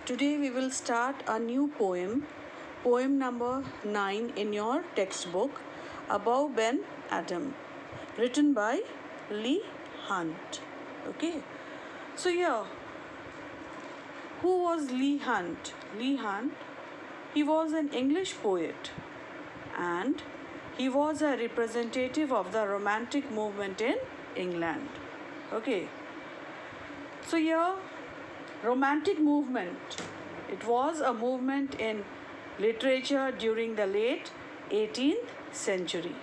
Today we will start a new poem, poem number 9 in your textbook, Above Ben Adam, written by Leigh Hunt. Okay, so here, who was Leigh Hunt? Leigh Hunt, he was an English poet and he was a representative of the Romantic movement in England. Okay, so here, Romantic movement. It was a movement in literature during the late 18th century.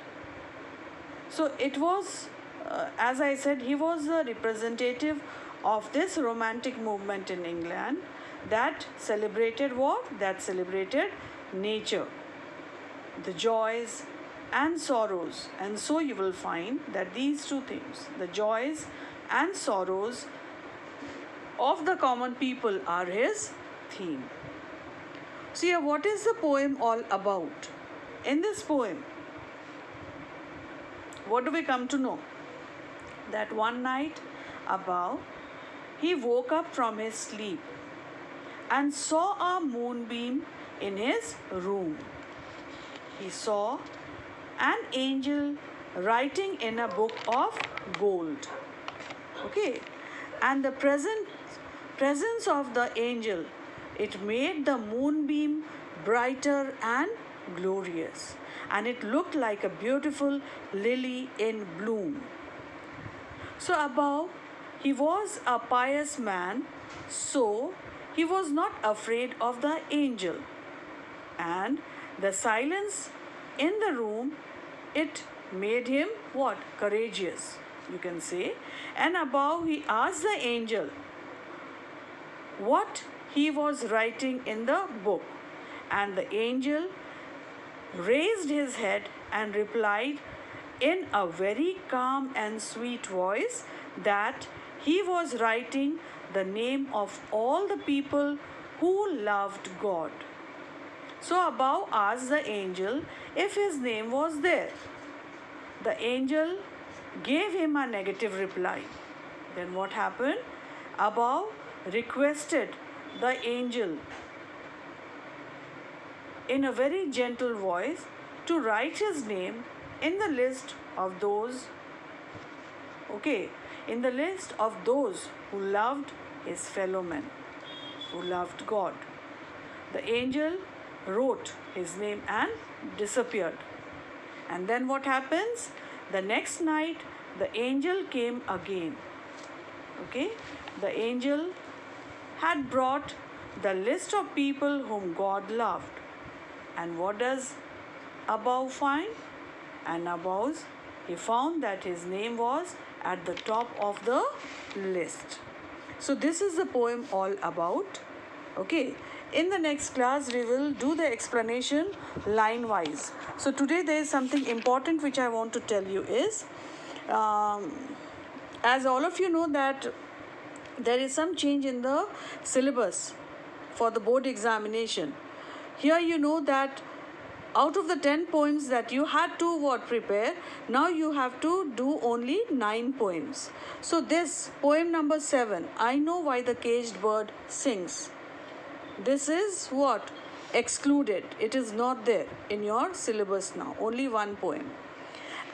So it was, as I said, he was a representative of this Romantic movement in England that celebrated what? That celebrated nature, the joys and sorrows. And so you will find that these two things, the joys and sorrows of the common people, are his theme. So here, what is the poem all about? In this poem, what do we come to know? That one night above, he woke up from his sleep and saw a moonbeam in his room. He saw an angel writing in a book of gold. Okay, and the presence of the angel, it made the moonbeam brighter and glorious, and it looked like a beautiful lily in bloom. So above, he was a pious man, so he was not afraid of the angel. And the silence in the room, it made him what? Courageous, you can say. And above, he asked the angel what he was writing in the book. And the angel raised his head and replied in a very calm and sweet voice that he was writing the name of all the people who loved God. So above asked the angel if his name was there. The angel gave him a negative reply. Then what happened? Above requested the angel in a very gentle voice to write his name in the list of those, in the list of those who loved his fellow men, who loved God. The angel wrote his name and disappeared. And then what happens? The next night, the angel came again. Okay, the angel had brought the list of people whom God loved. And what does above find? And above, he found that his name was at the top of the list. So this is the poem all about. Okay, in the next class, we will do the explanation line wise. So today there is something important which I want to tell you is, as all of you know that there is some change in the syllabus for the board examination. Here you know that out of the 10 poems that you had to prepare, now you have to do only 9 poems. So this poem number 7, I Know Why the Caged Bird Sings. This is what? Excluded. It is not there in your syllabus now. Only one poem.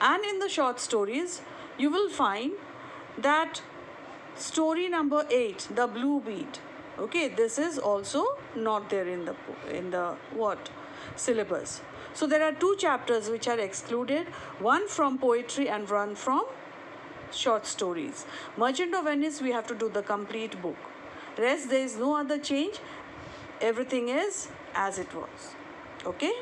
And in the short stories, you will find that story number 8, The Blue Bead. Okay, this is also not there in the syllabus. So there are 2 chapters which are excluded, one from poetry and one from short stories. Merchant of Venice, we have to do the complete book. Rest, there is no other change. Everything is as it was. Okay.